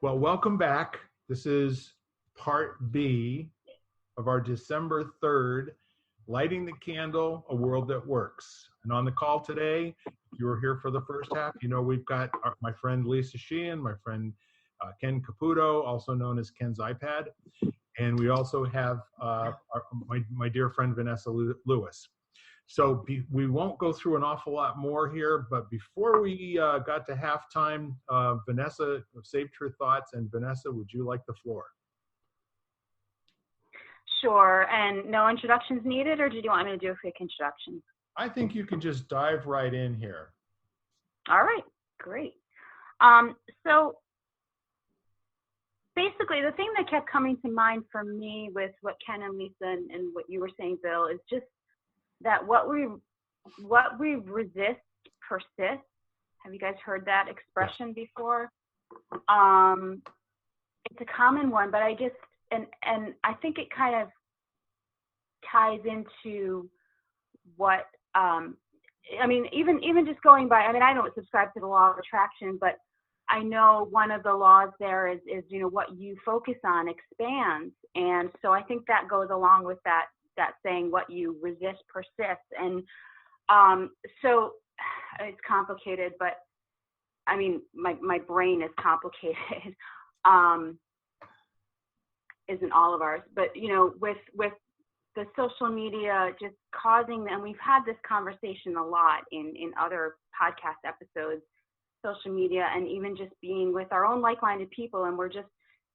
Well, welcome back. This is part B of our December 3rd, Lighting the Candle, A World That Works. And on the call today, if you were here for the first half, you know we've got my friend Lisa Sheehan, my friend Ken Caputo, also known as Ken's iPad. And we also have my dear friend Vanessa Lewis. So we won't go through an awful lot more here, but before we got to halftime, Vanessa saved her thoughts. And Vanessa, would you like the floor? Sure, and no introductions needed, or did you want me to do a quick introduction? I think you can just dive right in here. All right, great. So basically, the thing that kept coming to mind for me with what Ken and Lisa and what you were saying, Bill, is just that what we resist persists. Have you guys heard that expression before? It's a common one, but I think it kind of ties into what even just going by. I don't subscribe to the law of attraction, but I know one of the laws there is what you focus on expands, and so I think that goes along with that saying, what you resist persists. And so it's complicated, but my brain is complicated. Isn't all of ours, but with the social media just causing, and we've had this conversation a lot in other podcast episodes, social media, and even just being with our own like-minded people, and we're just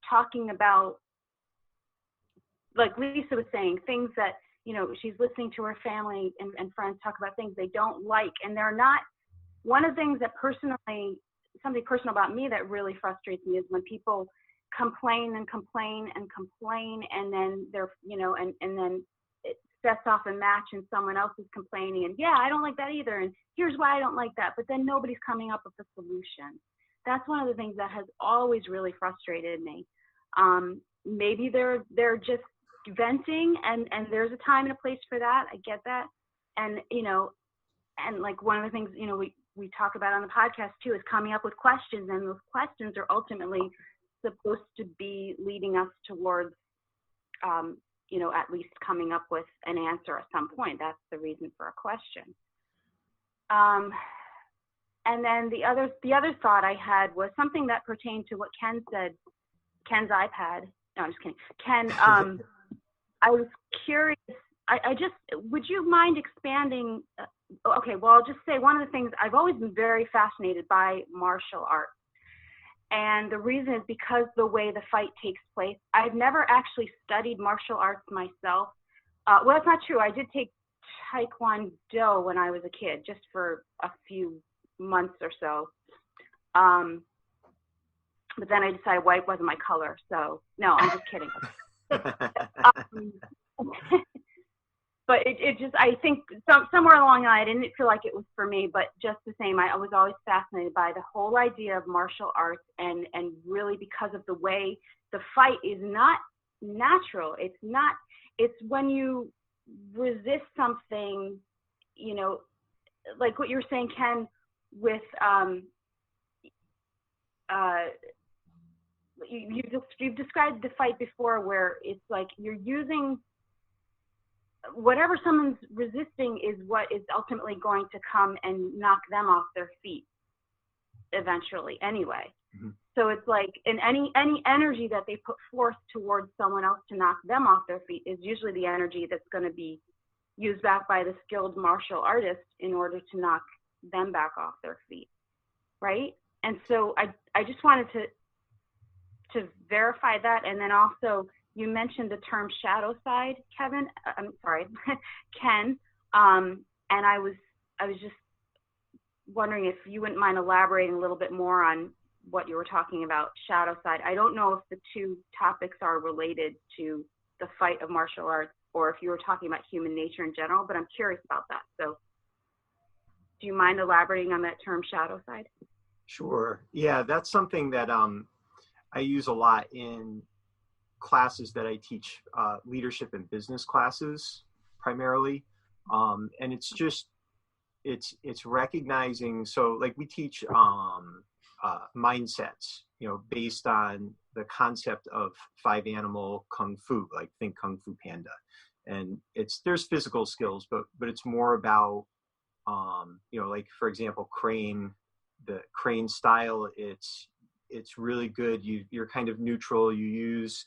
talking about, like Lisa was saying, things that, she's listening to her family and friends talk about things they don't like. And they're not, one of the things that something personal about me that really frustrates me is when people complain and complain and complain, and then they're, and then it sets off a match and someone else is complaining, and yeah, I don't like that either, and here's why I don't like that, but then nobody's coming up with a solution. That's one of the things that has always really frustrated me. Maybe they're just venting, and there's a time and a place for that. I get that. And, and like one of the things, we talk about on the podcast too, is coming up with questions, and those questions are ultimately supposed to be leading us towards, at least coming up with an answer at some point. That's the reason for a question. And then the other thought I had was something that pertained to what Ken said, Ken's iPad. No, I'm just kidding. Ken, I was curious. Would you mind expanding? Okay, well, I'll just say one of the things, I've always been very fascinated by martial arts. And the reason is because the way the fight takes place. I've never actually studied martial arts myself. Well, that's not true. I did take Taekwondo when I was a kid, just for a few months or so. But then I decided white wasn't my color. So, no, I'm just kidding. But it just, I think somewhere along the line, I didn't feel like it was for me, but just the same, I was always fascinated by the whole idea of martial arts, and really because of the way the fight is not natural. It's when you resist something, like what you were saying, Ken, with, you've described the fight before, where it's like you're using whatever someone's resisting is what is ultimately going to come and knock them off their feet eventually anyway. Mm-hmm. So it's like, in any energy that they put forth towards someone else to knock them off their feet is usually the energy that's going to be used back by the skilled martial artist in order to knock them back off their feet, right? And so I just wanted to verify that. And then also, you mentioned the term shadow side, Ken, and I was just wondering if you wouldn't mind elaborating a little bit more on what you were talking about, shadow side. I don't know if the two topics are related to the fight of martial arts, or if you were talking about human nature in general, but I'm curious about that. So do you mind elaborating on that term, shadow side? Sure. Yeah, that's something that I use a lot in classes that I teach, leadership and business classes primarily. And it's just, it's recognizing, so like we teach mindsets, based on the concept of 5 animal kung fu, like think Kung Fu Panda. And there's physical skills, but it's more about, like for example, the crane style. It's really good. You're kind of neutral. You use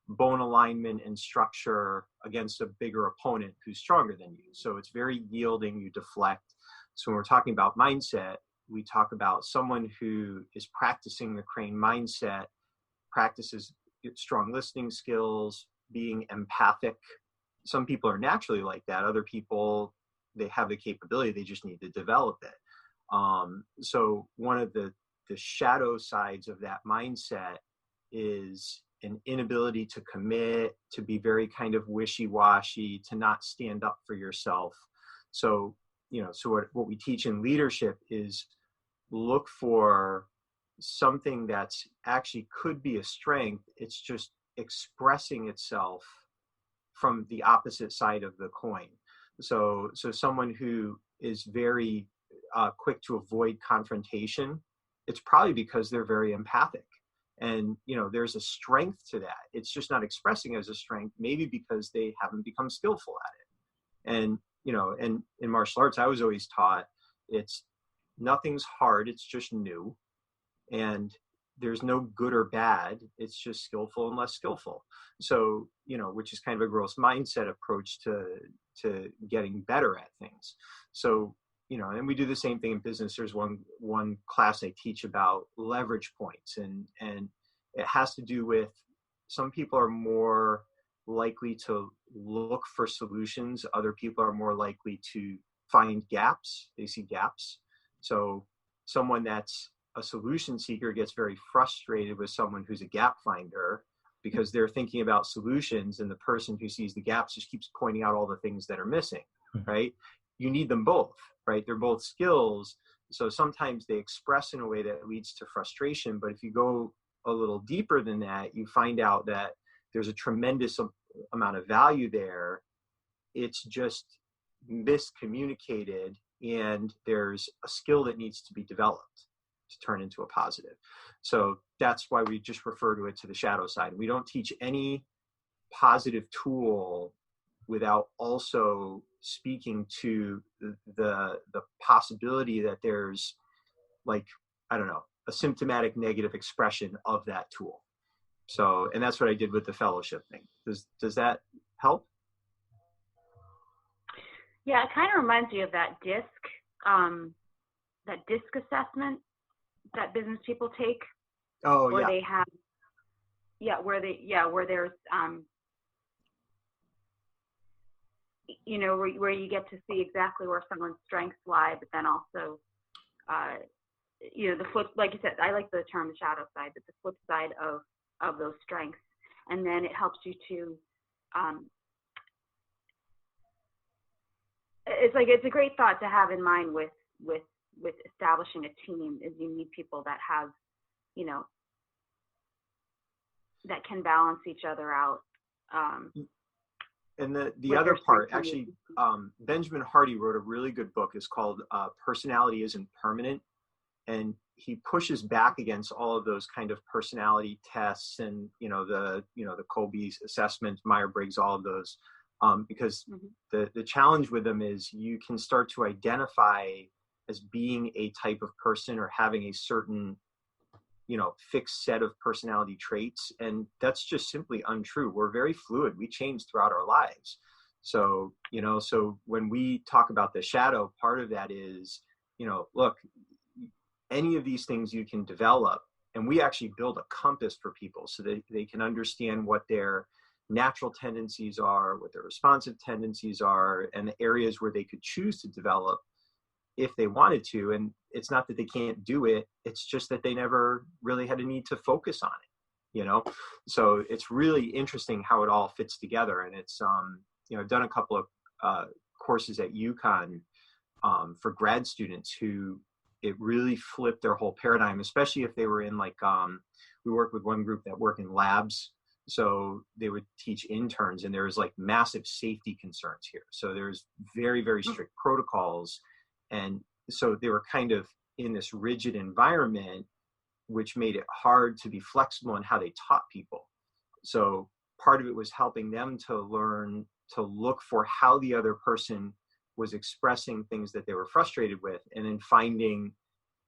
bone alignment and structure against a bigger opponent who's stronger than you. So it's very yielding. You deflect. So when we're talking about mindset, we talk about someone who is practicing the crane mindset, practices strong listening skills, being empathic. Some people are naturally like that. Other people, they have the capability, they just need to develop it. So one of the shadow sides of that mindset is an inability to commit, to be very kind of wishy-washy, to not stand up for yourself. So, so what we teach in leadership is look for something that's actually could be a strength. It's just expressing itself from the opposite side of the coin. So someone who is very quick to avoid confrontation, it's probably because they're very empathic. And, there's a strength to that. It's just not expressing as a strength, maybe because they haven't become skillful at it. And, and in martial arts, I was always taught nothing's hard. It's just new. And there's no good or bad. It's just skillful and less skillful. So, which is kind of a growth mindset approach to getting better at things. So, and we do the same thing in business. There's one class I teach about leverage points, and it has to do with some people are more likely to look for solutions. Other people are more likely to find gaps. They see gaps. So someone that's a solution seeker gets very frustrated with someone who's a gap finder because they're thinking about solutions, and the person who sees the gaps just keeps pointing out all the things that are missing, right? You need them both, right? They're both skills. So sometimes they express in a way that leads to frustration. But if you go a little deeper than that, you find out that there's a tremendous amount of value there. It's just miscommunicated, and there's a skill that needs to be developed to turn into a positive. So that's why we just refer to it to the shadow side. We don't teach any positive tool without also speaking to the possibility that there's, like, I don't know, a symptomatic negative expression of that tool. So, and that's what I did with the fellowship thing. Does that help? Yeah, it kind of reminds me of that DISC assessment that business people take. Oh, where yeah. They have, where there's, where you get to see exactly where someone's strengths lie, but then also, the flip, like you said, I like the term shadow side, but the flip side of those strengths. And then it helps you to, it's a great thought to have in mind with establishing a team, is you need people that have, that can balance each other out. And the other part, actually, Benjamin Hardy wrote a really good book. It's called Personality Isn't Permanent. And he pushes back against all of those kind of personality tests and, the Kolbe's assessment, Myers-Briggs, all of those, because the challenge with them is you can start to identify as being a type of person or having a certain, fixed set of personality traits. And that's just simply untrue. We're very fluid. We change throughout our lives. So, so when we talk about the shadow, part of that is, look, any of these things you can develop, and we actually build a compass for people so that they can understand what their natural tendencies are, what their responsive tendencies are, and the areas where they could choose to develop if they wanted to. And it's not that they can't do it, it's just that they never really had a need to focus on it, So it's really interesting how it all fits together. And it's, I've done a couple of courses at UConn for grad students who it really flipped their whole paradigm, especially if they were in we work with one group that work in labs. So they would teach interns, and there was massive safety concerns here. So there's very, very strict protocols. And so they were kind of in this rigid environment, which made it hard to be flexible in how they taught people. So part of it was helping them to learn to look for how the other person was expressing things that they were frustrated with, and then finding,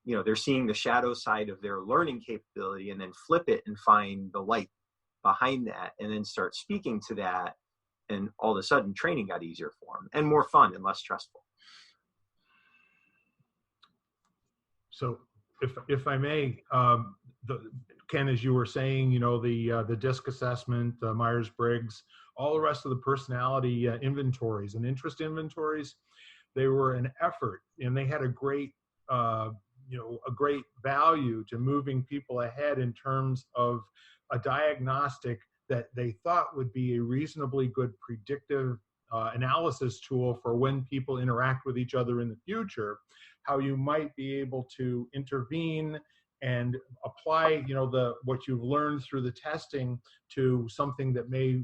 they're seeing the shadow side of their learning capability, and then flip it and find the light behind that, and then start speaking to that. And all of a sudden training got easier for them and more fun and less stressful. So if I may, Ken, as you were saying, the DISC assessment, Myers-Briggs, all the rest of the personality inventories and interest inventories, they were an effort, and they had a great value to moving people ahead in terms of a diagnostic that they thought would be a reasonably good predictive analysis tool for when people interact with each other in the future, how you might be able to intervene and apply, what you've learned through the testing to something that may,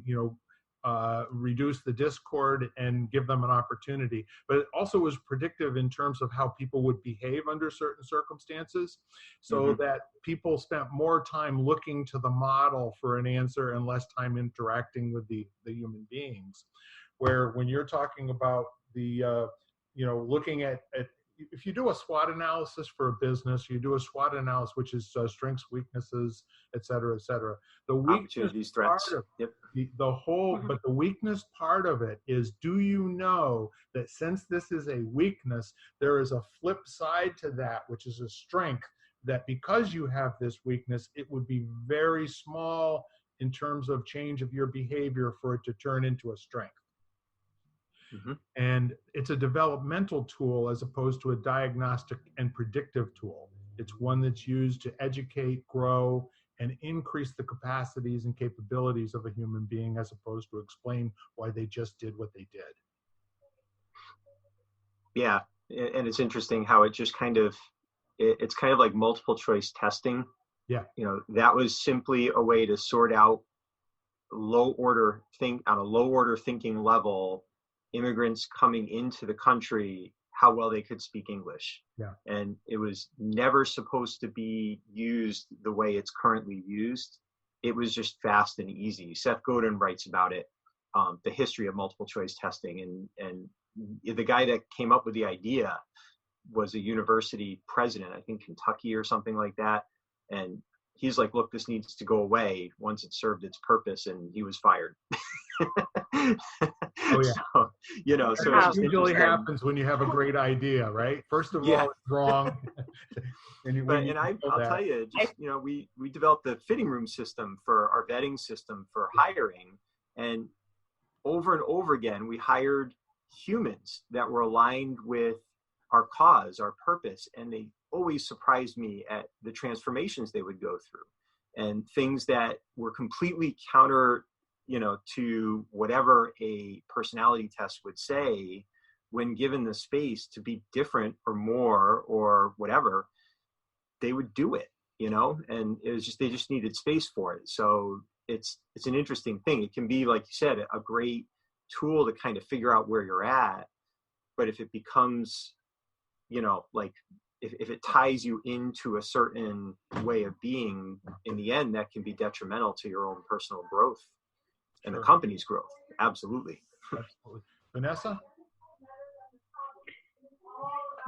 reduce the discord and give them an opportunity. But it also was predictive in terms of how people would behave under certain circumstances, so that people spent more time looking to the model for an answer and less time interacting with the human beings. Where when you're talking about the, looking at if you do a SWOT analysis for a business, you do a SWOT analysis, which is strengths, weaknesses, et cetera, et cetera. The weakness part of but the weakness part of it is, do you know that since this is a weakness, there is a flip side to that, which is a strength, that because you have this weakness, it would be very small in terms of change of your behavior for it to turn into a strength. And it's a developmental tool as opposed to a diagnostic and predictive tool. It's one that's used to educate, grow, and increase the capacities and capabilities of a human being, as opposed to explain why they just did what they did. Yeah, and it's interesting how it just it's kind of like multiple choice testing. Yeah. That was simply a way to sort out on a low order thinking level, immigrants coming into the country, how well they could speak English. Yeah. And it was never supposed to be used the way it's currently used. It was just fast and easy. Seth Godin writes about it, the history of multiple choice testing. And the guy that came up with the idea was a university president, I think Kentucky or something like that. And he's like, look, this needs to go away once it served its purpose. And he was fired. Oh yeah. So it usually happens when you have a great idea, right? First of all, it's wrong. I'll tell you, we developed the fitting room system for our vetting system for hiring, and over again, we hired humans that were aligned with our cause, our purpose, and they always surprised me at the transformations they would go through, and things that were completely counter to whatever a personality test would say. When given the space to be different or more or whatever, they would do it, and it was they just needed space for it. So it's an interesting thing. It can be, like you said, a great tool to kind of figure out where you're at. But if it becomes, if it ties you into a certain way of being, in the end, that can be detrimental to your own personal growth and the company's growth. Absolutely. Vanessa?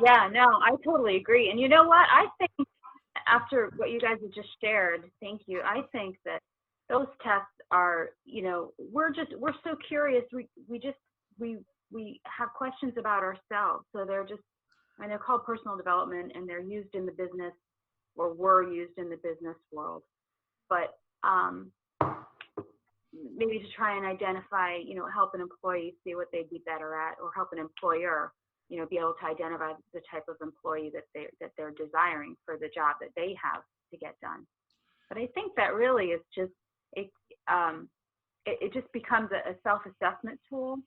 Yeah, no, I totally agree. And you know what? I think after what you guys have just shared, thank you. I think that those tests are, we're so curious. We have questions about ourselves. So they're called personal development, and they're used in the business, or were used in the business world. But maybe to try and identify, help an employee see what they'd be better at, or help an employer, be able to identify the type of employee that they're desiring for the job that they have to get done. But I think that really is just, it just becomes a self-assessment tool.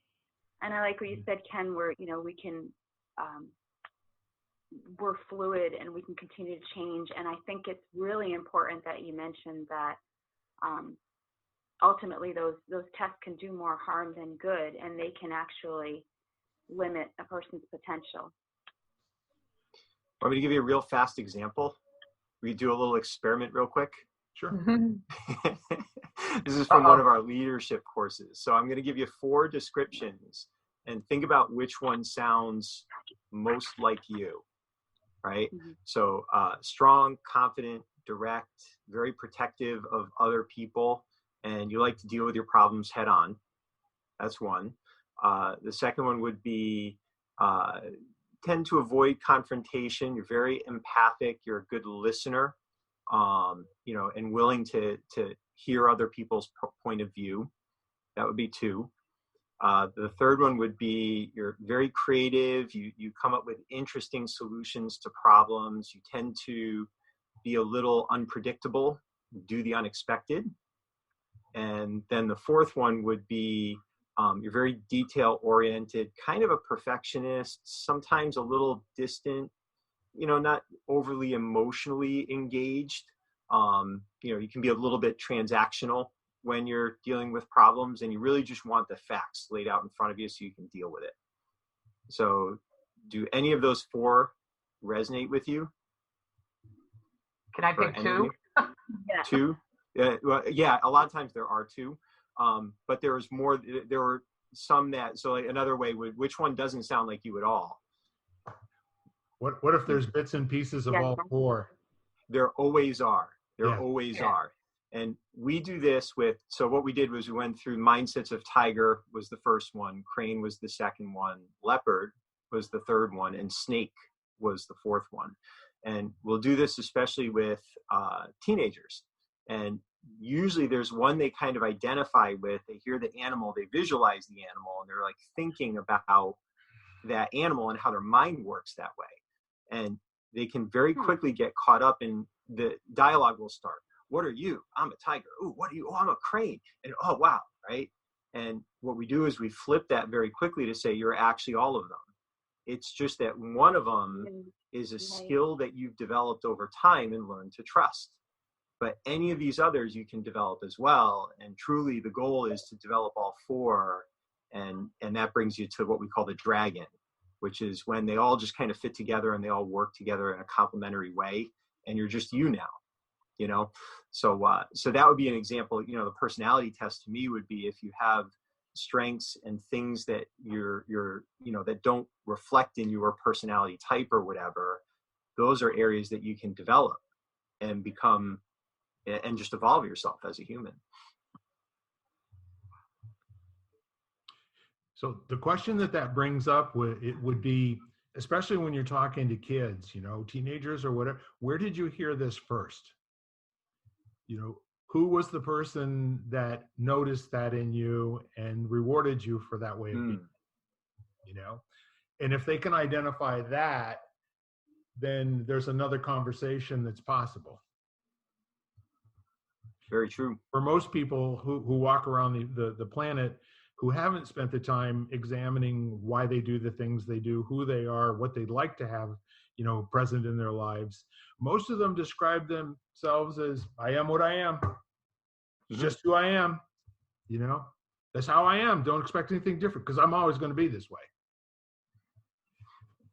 And I like what you said, Ken, where, we can, we're fluid and we can continue to change. And I think it's really important that you mentioned that, ultimately those tests can do more harm than good, and they can actually limit a person's potential. Want me to give you a real fast example? we do a little experiment real quick? Sure. This is from one of our leadership courses. So I'm going to give you 4 descriptions and think about which one sounds most like you, right? So strong, confident, direct, very protective of other people, and you like to deal with your problems head on. That's one. The second one would be tend to avoid confrontation. You're very empathic. You're a good listener, and willing to hear other people's point of view. That would be 2. The third one would be you're very creative. You come up with interesting solutions to problems. You tend to be a little unpredictable, do the unexpected. And then the fourth one would be you're very detail oriented, kind of a perfectionist, sometimes a little distant, not overly emotionally engaged. You can be a little bit transactional when you're dealing with problems, and you really just want the facts laid out in front of you so you can deal with it. So do any of those 4 resonate with you? Can I pick 2? 2? Yeah, a lot of times there are 2. But there was more, there were some that, so like another way would, which one doesn't sound like you at all? What if there's bits and pieces of all 4? There always are. There Yeah. always are. And we do this with, so what we did was we went through mindsets of tiger was the first one, crane was the second one, leopard was the third one, and snake was the fourth one. And we'll do this especially with teenagers. And usually there's one they kind of identify with. They hear the animal, they visualize the animal, and they're like thinking about that animal and how their mind works that way. And they can very quickly get caught up in the dialogue will start. What are you? I'm a tiger. Ooh, what are you? Oh, I'm a crane. And oh, wow, right? And what we do is we flip that very quickly to say you're actually all of them. It's just that one of them is a skill that you've developed over time and learned to trust. But any of these others you can develop as well. And truly the goal is to develop all 4. And that brings you to what we call the dragon, which is when they all just kind of fit together and they all work together in a complementary way. And you're just you now, So that would be an example. The personality test to me would be if you have strengths and things that you're that don't reflect in your personality type or whatever, those are areas that you can develop and become and just evolve yourself as a human. So the question that brings up would be, especially when you're talking to kids, teenagers or whatever, where did you hear this first? Who was the person that noticed that in you and rewarded you for that way of being, And if they can identify that, then there's another conversation that's possible. Very true. For most people who walk around the planet, who haven't spent the time examining why they do the things they do, who they are, what they'd like to have, present in their lives, most of them describe themselves as, I am what I am. It's just who I am. That's how I am. Don't expect anything different because I'm always going to be this way.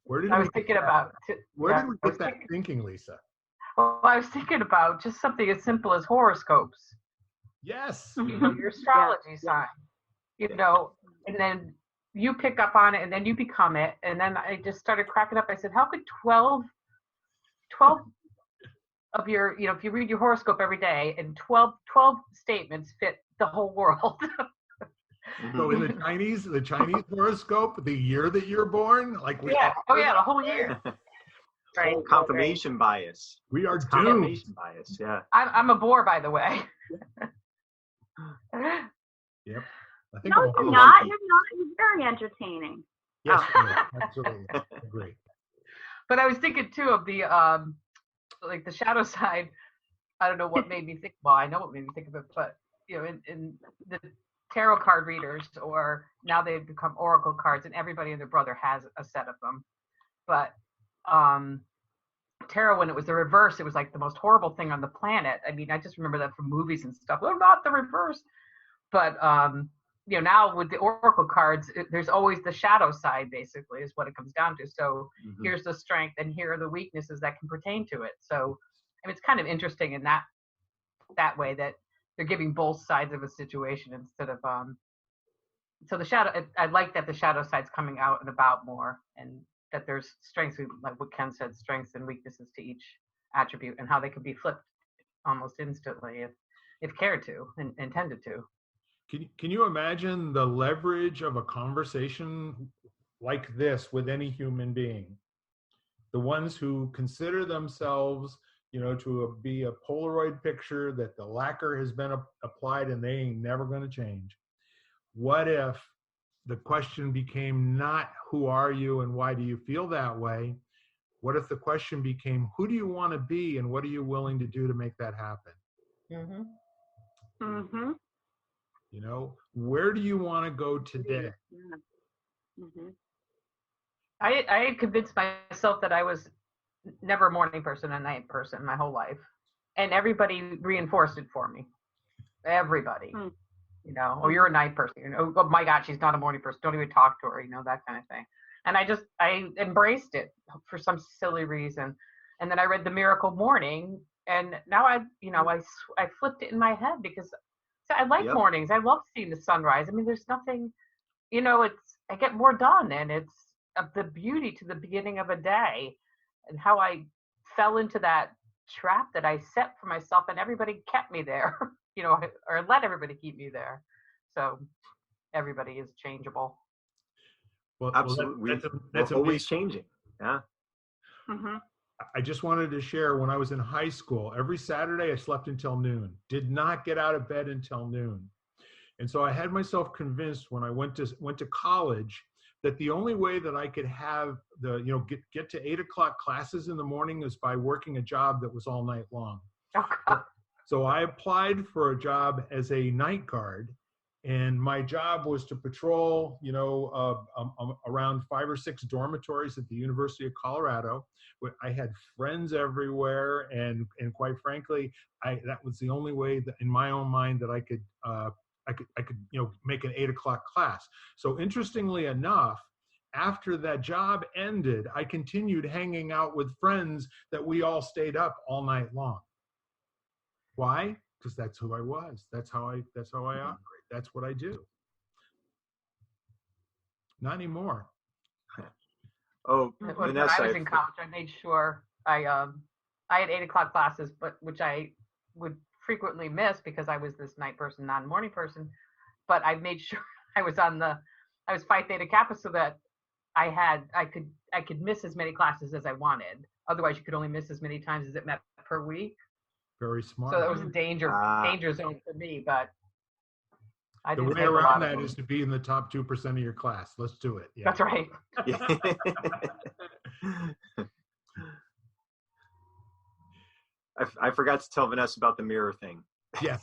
Where did we get that thinking, Lisa? Well, I was thinking about just something as simple as horoscopes. Yes. Your astrology sign. And then you pick up on it and then you become it. And then I just started cracking up. I said, how could 12 of your, if you read your horoscope every day and 12 statements fit the whole world. So in the Chinese horoscope, the year that you're born, the whole year. Right. Confirmation bias. We are doomed. Confirmation bias, yeah. I'm a bore, by the way. Yep. No, you're not. You're very entertaining. Yes, absolutely. Great. But I was thinking too of the the shadow side. I don't know what made me think. Well, I know what made me think of it, but in the tarot card readers, or now they've become oracle cards, and everybody and their brother has a set of them. But tarot, when it was the reverse, it was like the most horrible thing on the planet. I mean, I just remember that from movies and stuff. Well, not the reverse, but now with the oracle cards, there's always the shadow side, basically, is what it comes down to. So here's the strength and here are the weaknesses that can pertain to it. So I mean, it's kind of interesting in that way that they're giving both sides of a situation instead of so the shadow. I like that the shadow side's coming out and about more, and that there's strengths, like what Ken said, strengths and weaknesses to each attribute, and how they could be flipped almost instantly if cared to and intended to. Can you imagine the leverage of a conversation like this with any human being? The ones who consider themselves, to be a Polaroid picture that the lacquer has been applied and they ain't never going to change. What if the question became not who are you and why do you feel that way? What if the question became who do you want to be and what are you willing to do to make that happen? Mm-hmm. Mm-hmm. Where do you want to go today? Yeah. Mm-hmm. I had convinced myself that I was never a morning person, a night person my whole life. And everybody reinforced it for me. Everybody. Mm. Oh, you're a night person. Oh my God, she's not a morning person. Don't even talk to her, that kind of thing. And I embraced it for some silly reason. And then I read The Miracle Morning, and now I flipped it in my head because I like mornings. I love seeing the sunrise. I mean, there's nothing, I get more done, and it's the beauty to the beginning of a day, and how I fell into that trap that I set for myself, and everybody kept me there, or let everybody keep me there. So everybody is changeable. Well, absolutely. That's always changing. Yeah. Mm-hmm. I just wanted to share, when I was in high school, every Saturday I slept until noon, did not get out of bed until noon. And so I had myself convinced when I went to college that the only way that I could have get to 8 o'clock classes in the morning is by working a job that was all night long. So I applied for a job as a night guard, and my job was to patrol, around 5 or 6 dormitories at the University of Colorado. I had friends everywhere, and quite frankly, that was the only way that, in my own mind, that I could make an 8 o'clock class. So interestingly enough, after that job ended, I continued hanging out with friends that we all stayed up all night long. Why? Because that's who I was. That's how I operate. That's what I do. Not anymore. Oh, when Vanessa, I was in college, I made sure I had 8 o'clock classes, but which I would frequently miss because I was this night person, not a morning person. But I made sure I was Phi Theta Kappa, so that I could miss as many classes as I wanted. Otherwise, you could only miss as many times as it met per week. Very smart. So that was a danger zone for me, but I the way around that is to be in the top 2% of your class. Let's do it. Yeah. That's right. I forgot to tell Vanessa about the mirror thing. Yeah.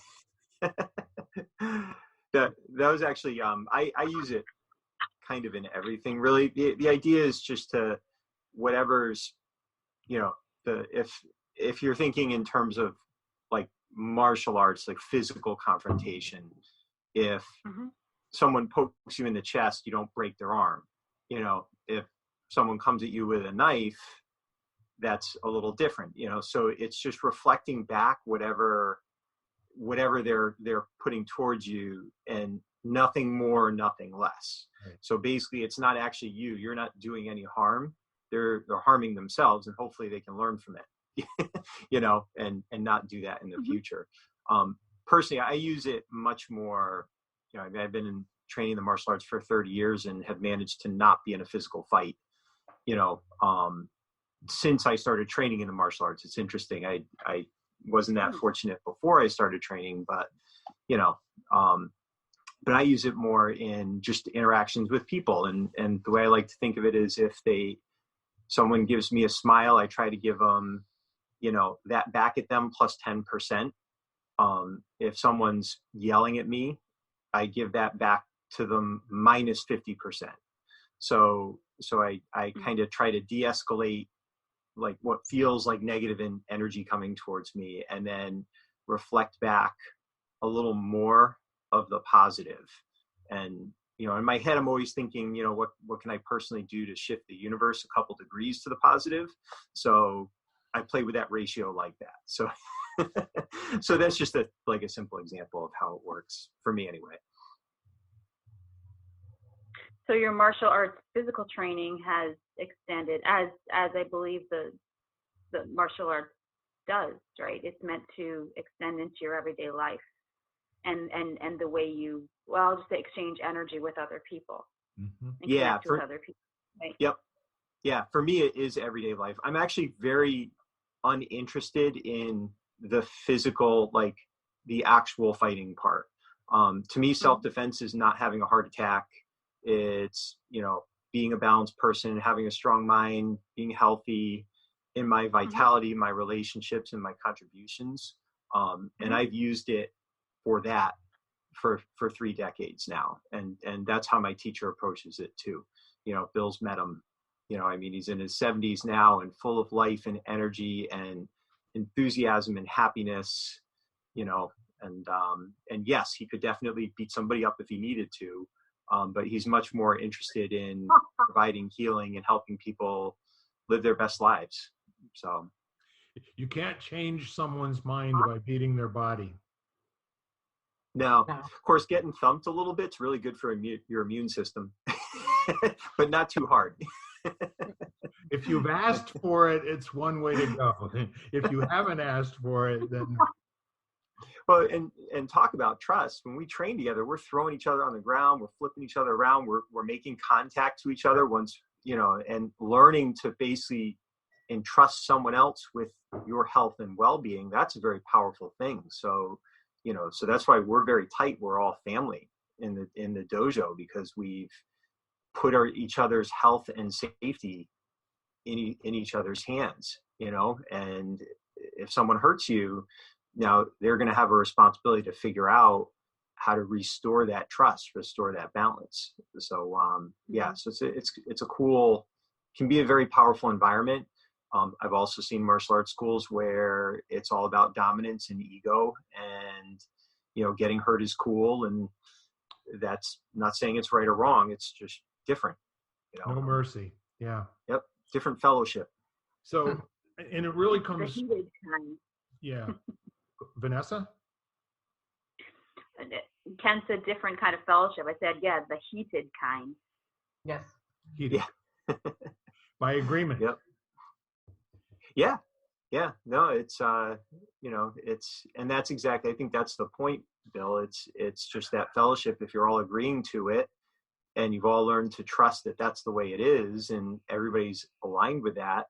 that was actually I use it kind of in everything, really. The idea is just to whatever's, if you're thinking in terms of like martial arts, like physical confrontation, if someone pokes you in the chest, you don't break their arm. If someone comes at you with a knife, that's a little different, so it's just reflecting back whatever they're putting towards you, and nothing more, nothing less. Right. So basically it's not actually you're not doing any harm. They're harming themselves, and hopefully they can learn from it. And not do that in the future. Personally, I use it much more. I've been in training the martial arts for 30 years and have managed to not be in a physical fight. Since I started training in the martial arts, it's interesting. I wasn't that fortunate before I started training, but but I use it more in just interactions with people. And the way I like to think of it is, if someone gives me a smile, I try to give them, that back at them plus 10%. If someone's yelling at me, I give that back to them minus 50%. So I kind of try to de-escalate like what feels like negative energy coming towards me, and then reflect back a little more of the positive. And in my head, I'm always thinking, what can I personally do to shift the universe a couple degrees to the positive? So I play with that ratio like that. So, so that's just a simple example of how it works for me anyway. So your martial arts physical training has extended as I believe the martial arts does, right? It's meant to extend into your everyday life and the way you, well, I'll just say exchange energy with other people. Mm-hmm. And connect with other people. Right? Yep. Yeah. For me, it is everyday life. I'm actually very uninterested in the physical, like the actual fighting part. To me, self-defense is not having a heart attack. It's, being a balanced person, having a strong mind, being healthy in my vitality, my relationships, and my contributions. And I've used it for that for 3 decades now. And that's how my teacher approaches it too. Bill's met him, he's in his 70s now and full of life and energy and enthusiasm and happiness, and yes, he could definitely beat somebody up if he needed to. But he's much more interested in providing healing and helping people live their best lives. So you can't change someone's mind by beating their body. No, of course, getting thumped a little bit's really good for your immune system, but not too hard. If you've asked for it, it's one way to go. If you haven't asked for it, then. Well, and talk about trust. When we train together, we're throwing each other on the ground, we're flipping each other around, we're making contact to each other once, and learning to basically entrust someone else with your health and well-being. That's a very powerful thing. So, so that's why we're very tight. We're all family in the dojo, because we've put each other's health and safety in each other's hands, and if someone hurts you, now they're going to have a responsibility to figure out how to restore that trust, restore that balance. So, so it's a cool, can be a very powerful environment. I've also seen martial arts schools where it's all about dominance and ego, and, getting hurt is cool. And that's not saying it's right or wrong. It's just different. No mercy. Yeah. Yep. Different fellowship. So, and it really comes. The heated kind. Yeah. Vanessa? Ken said different kind of fellowship. I said, yeah, the heated kind. Yes. Heated. Yeah. By agreement. Yep. Yeah. Yeah. No, it's, and that's exactly, I think that's the point, Bill. It's just that fellowship. If you're all agreeing to it and you've all learned to trust that that's the way it is and everybody's aligned with that,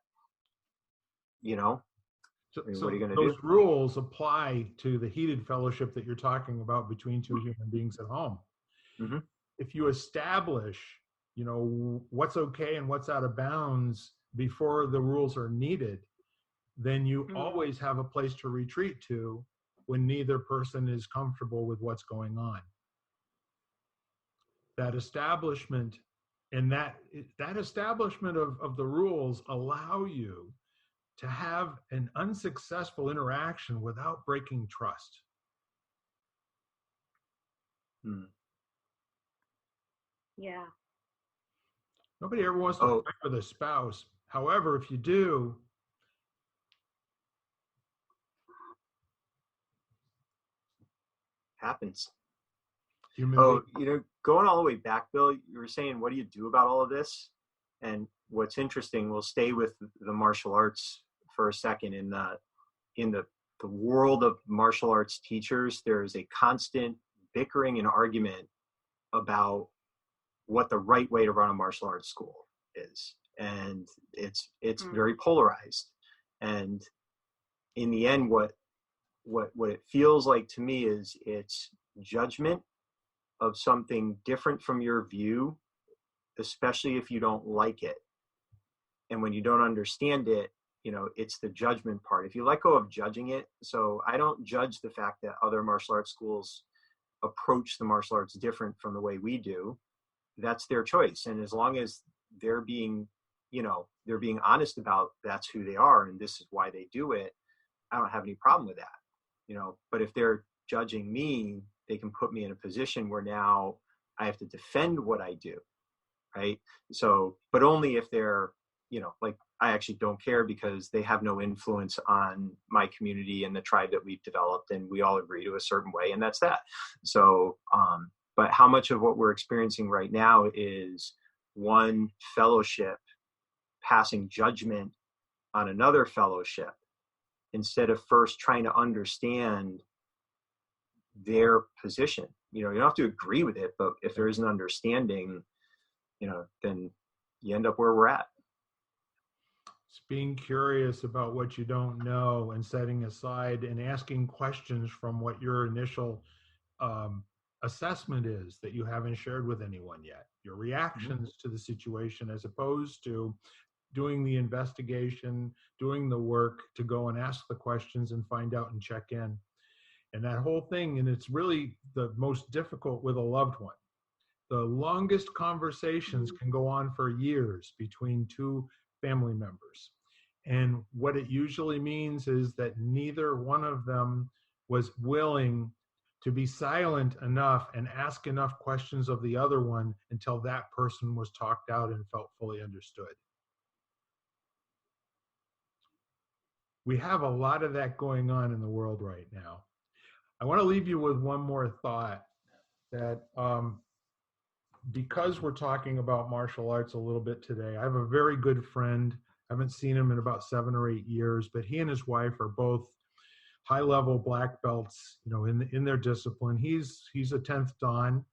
So what are you going to those do? rules apply to the heated fellowship that you're talking about between two human beings at home. Mm-hmm. If you establish, what's okay and what's out of bounds before the rules are needed, then you always have a place to retreat to when neither person is comfortable with what's going on. That establishment and that establishment of the rules allow you to have an unsuccessful interaction without breaking trust. Yeah. Nobody ever wants to fight with a spouse. However, if you do, happens. Human going all the way back, Bill, you were saying, what do you do about all of this? And what's interesting, we'll stay with the martial arts for a second. In the world of martial arts teachers, there's a constant bickering and argument about what the right way to run a martial arts school is, and it's very polarized. And in the end, what it feels like to me is it's judgment of something different from your view, especially if you don't like it. And when you don't understand it, it's the judgment part. If you let go of judging it, so I don't judge the fact that other martial arts schools approach the martial arts different from the way we do. That's their choice. And as long as they're being honest about that's who they are and this is why they do it, I don't have any problem with that. But if they're judging me, they can put me in a position where now I have to defend what I do. Right. So, but only if they're, like I actually don't care because they have no influence on my community and the tribe that we've developed, and we all agree to a certain way, and that's that. So, but how much of what we're experiencing right now is one fellowship passing judgment on another fellowship instead of first trying to understand their position? You know, you don't have to agree with it, but if there is an understanding, you know, then you end up where we're at. It's being curious about what you don't know and setting aside and asking questions from what your initial assessment is that you haven't shared with anyone yet. Your reactions to the situation, as opposed to doing the investigation, doing the work to go and ask the questions and find out and check in. And that whole thing, and it's really the most difficult with a loved one. The longest conversations can go on for years between two family members. And what it usually means is that neither one of them was willing to be silent enough and ask enough questions of the other one until that person was talked out and felt fully understood. We have a lot of that going on in the world right now. I want to leave you with one more thought, that because we're talking about martial arts a little bit today, I have a very good friend. I haven't seen him in about 7 or 8 years, but he and his wife are both high-level black belts, you know, in their discipline. He's a 10th Dan,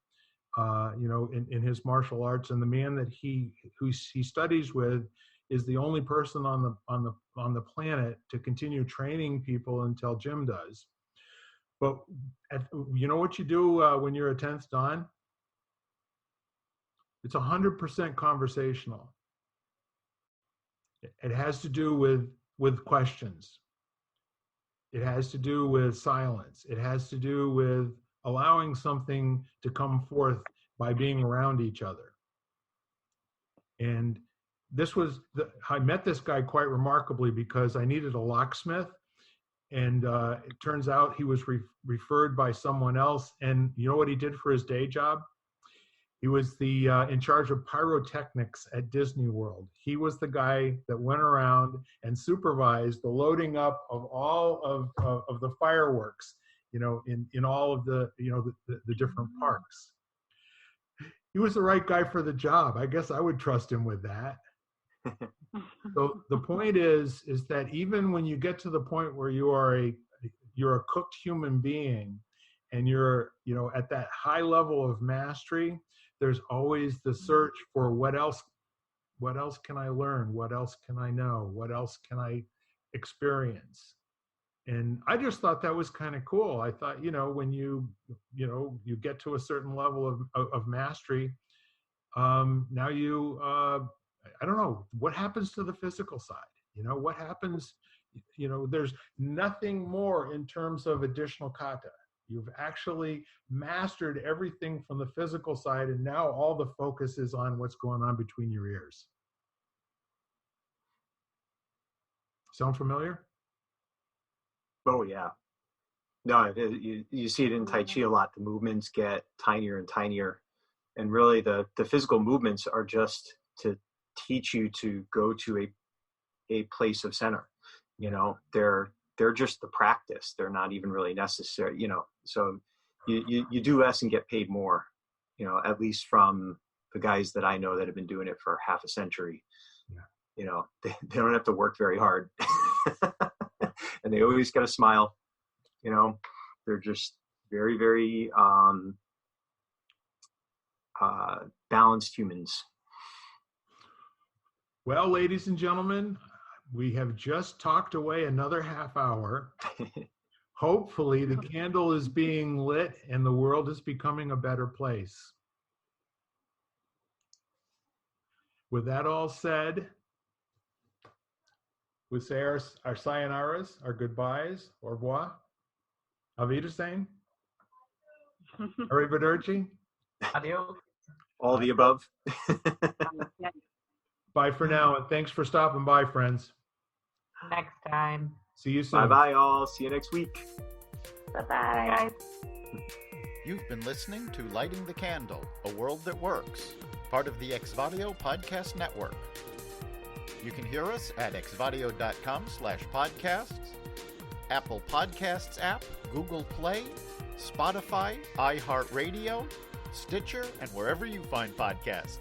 you know, in his martial arts, and the man that he studies with is the only person on the planet to continue training people until Jim does. But you know what you do when you're a 10th Dan? It's 100% conversational. It has to do with questions. It has to do with silence. It has to do with allowing something to come forth by being around each other. And I met this guy quite remarkably because I needed a locksmith. And it turns out he was referred by someone else. And you know what he did for his day job? He was in charge of pyrotechnics at Disney World. He was the guy that went around and supervised the loading up of all of the fireworks, you know, in all of the, you know, the different parks. He was the right guy for the job. I guess I would trust him with that. So the point is that even when you get to the point where you're a cooked human being and you're, you know, at that high level of mastery, there's always the search for what else can I learn? What else can I know? What else can I experience? And I just thought that was kind of cool. I thought, you know, when you get to a certain level of mastery, now you, I don't know, what happens to the physical side? You know, what happens, you know, there's nothing more in terms of additional kata. You've actually mastered everything from the physical side, and now all the focus is on what's going on between your ears. Sound familiar? Oh, yeah. No, you see it in Tai Chi a lot. The movements get tinier and tinier. And really the physical movements are just to teach you to go to a place of center. You know, they're just the practice. They're not even really necessary, you know. So you do less and get paid more, you know, at least from the guys that I know that have been doing it for half a century. Yeah. You know, they don't have to work very hard. And they always got a smile, you know. They're just very, very balanced humans. Well, ladies and gentlemen, we have just talked away another half hour. Hopefully the candle is being lit and the world is becoming a better place. With that all said, we say our sayonaras, our goodbyes, au revoir, auf Wiedersehen, arrivederci. Adios. All the above. Bye for now, and thanks for stopping by, friends. Next time. See you soon. Bye-bye, all. See you next week. Bye-bye. You've been listening to Lighting the Candle, A World That Works, part of the Exvadio Podcast Network. You can hear us at xvadio.com/podcasts, Apple Podcasts app, Google Play, Spotify, iHeartRadio, Stitcher, and wherever you find podcasts.